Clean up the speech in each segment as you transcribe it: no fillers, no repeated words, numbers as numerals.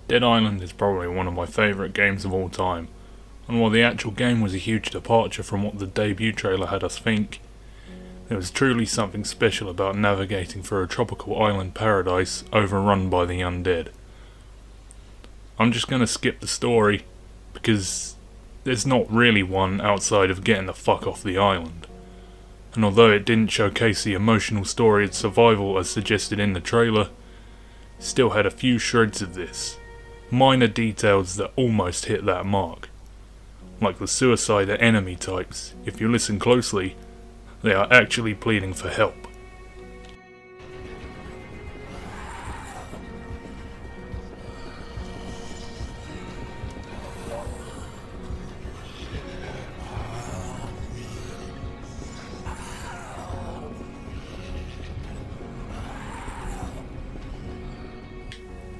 Dead Island is probably one of my favourite games of all time, and while the actual game was a huge departure from what the debut trailer had us think, there was truly something special about navigating through a tropical island paradise overrun by the undead. I'm just going to skip the story, because there's not really one outside of getting the fuck off the island. And although it didn't showcase the emotional story of survival as suggested in the trailer, it still had a few shreds of this. Minor details that almost hit that mark. Like the suicide enemy types, if you listen closely, they are actually pleading for help.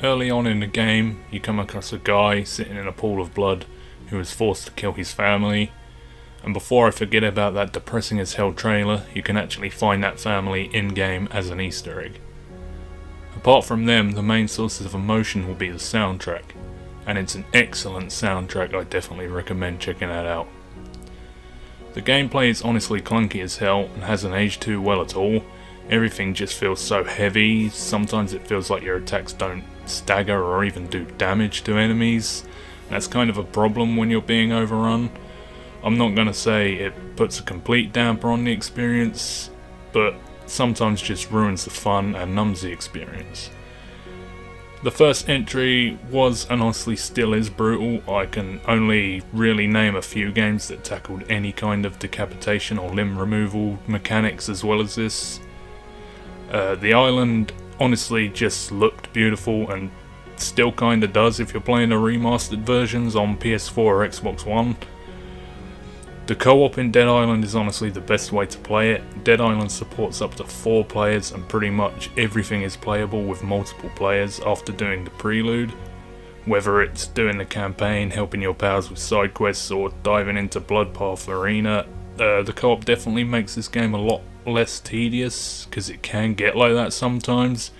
Early on in the game, you come across a guy sitting in a pool of blood who was forced to kill his family, and before I forget about that depressing as hell trailer, you can actually find that family in-game as an Easter egg. Apart from them, the main sources of emotion will be the soundtrack, and it's an excellent soundtrack. I definitely recommend checking that out. The gameplay is honestly clunky as hell and hasn't aged too well at all. Everything just feels so heavy. Sometimes it feels like your attacks don't stagger or even do damage to enemies. That's kind of a problem when you're being overrun. I'm not going to say it puts a complete damper on the experience, but sometimes just ruins the fun and numbs the experience. The first entry was, and honestly still is, brutal. I can only really name a few games that tackled any kind of decapitation or limb removal mechanics as well as this. The island honestly just looked beautiful and still kinda does if you're playing the remastered versions on PS4 or Xbox One. The co-op in Dead Island is honestly the best way to play it. Dead Island supports up to 4 players and pretty much everything is playable with multiple players after doing the prelude. Whether it's doing the campaign, helping your pals with side quests, or diving into Bloodpath Arena, the co-op definitely makes this game a lot less tedious, because it can get like that sometimes.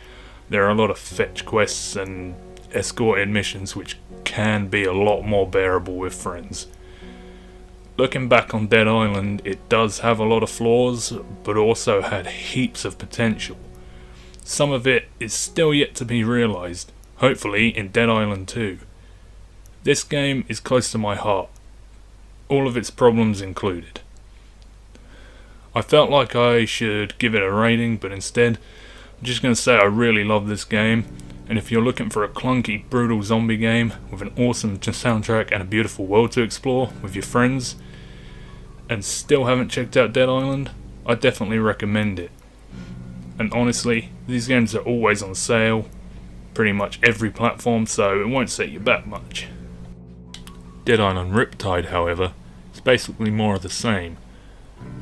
There are a lot of fetch quests and escorted missions which can be a lot more bearable with friends. Looking back on Dead Island, it does have a lot of flaws, but also had heaps of potential. Some of it is still yet to be realised, hopefully in Dead Island 2. This game is close to my heart, all of its problems included. I felt like I should give it a rating, but instead I'm just going to say I really love this game, and if you're looking for a clunky, brutal zombie game with an awesome soundtrack and a beautiful world to explore with your friends, and still haven't checked out Dead Island, I definitely recommend it. And honestly, these games are always on sale, pretty much every platform, so it won't set you back much. Dead Island Riptide, however, is basically more of the same.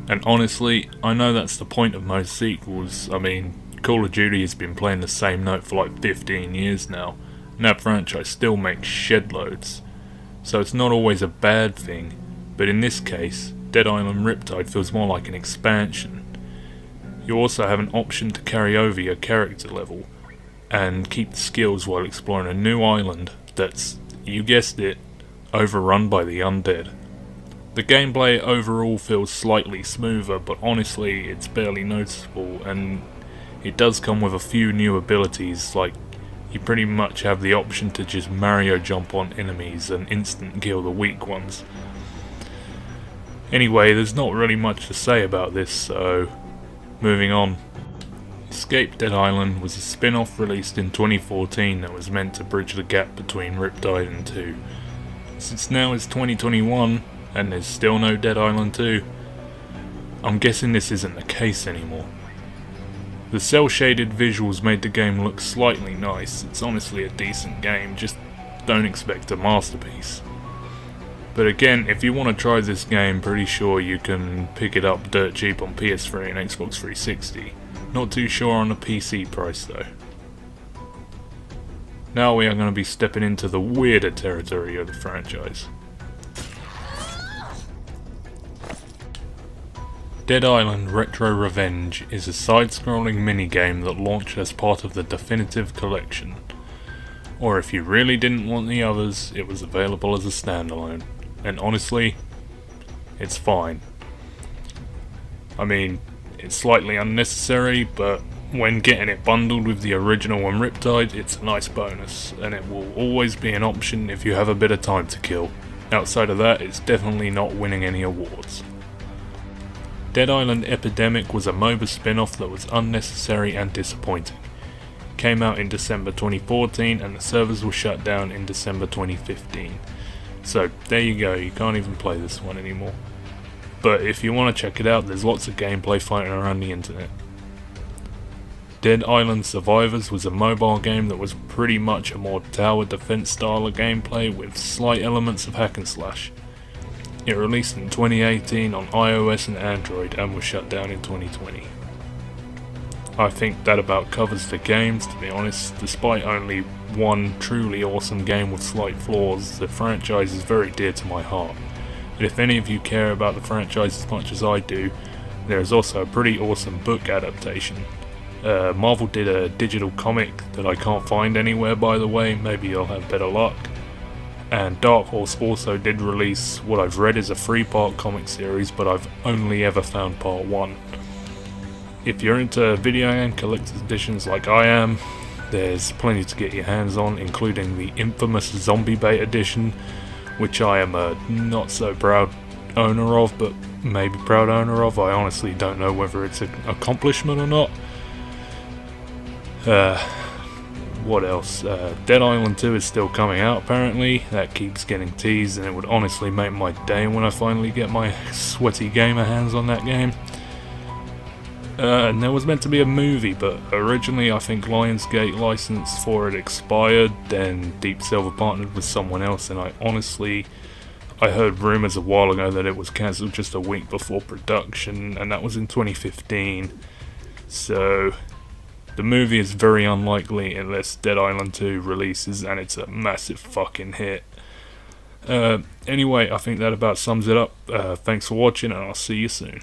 And honestly, I know that's the point of most sequels. I mean, Call of Duty has been playing the same note for like 15 years now, and that franchise still makes shed loads. So it's not always a bad thing, but in this case, Dead Island Riptide feels more like an expansion. You also have an option to carry over your character level, and keep the skills while exploring a new island that's, you guessed it, overrun by the undead. The gameplay overall feels slightly smoother, but honestly it's barely noticeable, and it does come with a few new abilities, like you pretty much have the option to just Mario jump on enemies and instant kill the weak ones. Anyway, there's not really much to say about this, so moving on. Escape Dead Island was a spin-off released in 2014 that was meant to bridge the gap between Riptide and 2. Since now it's 2021, and there's still no Dead Island 2, I'm guessing this isn't the case anymore. The cel-shaded visuals made the game look slightly nice. It's honestly a decent game, just don't expect a masterpiece. But again, if you want to try this game, pretty sure you can pick it up dirt cheap on PS3 and Xbox 360. Not too sure on the PC price though. Now we are going to be stepping into the weirder territory of the franchise. Dead Island Retro Revenge is a side-scrolling minigame that launched as part of the Definitive Collection. or if you really didn't want the others, it was available as a standalone. And honestly, it's fine. I mean, it's slightly unnecessary, but when getting it bundled with the original and Riptide, it's a nice bonus, and it will always be an option if you have a bit of time to kill. Outside of that, it's definitely not winning any awards. Dead Island Epidemic was a MOBA spin-off that was unnecessary and disappointing. It came out in December 2014 and the servers were shut down in December 2015. So there you go, you can't even play this one anymore. But if you want to check it out, there's lots of gameplay floating around the internet. Dead Island Survivors was a mobile game that was pretty much a more tower defense style of gameplay with slight elements of hack and slash. It released in 2018 on iOS and Android and was shut down in 2020. I think that about covers the games, to be honest. Despite only one truly awesome game with slight flaws, the franchise is very dear to my heart. And if any of you care about the franchise as much as I do, there is also a pretty awesome book adaptation. Marvel did a digital comic that I can't find anywhere, by the way, maybe you'll have better luck. And Dark Horse also did release what I've read is a 3-part comic series, but I've only ever found part 1. If you're into video game collector's editions like I am, there's plenty to get your hands on, including the infamous Zombie Bait edition, which I am a not so proud owner of, but maybe proud owner of. I honestly don't know whether it's an accomplishment or not. What else? Dead Island 2 is still coming out apparently. That keeps getting teased, and it would honestly make my day when I finally get my sweaty gamer hands on that game. And there was meant to be a movie, but originally I think Lionsgate license for it expired, then Deep Silver partnered with someone else, and I heard rumours a while ago that it was cancelled just a week before production, and that was in 2015. So the movie is very unlikely unless Dead Island 2 releases and it's a massive fucking hit. Anyway, I think that about sums it up. Thanks for watching, and I'll see you soon.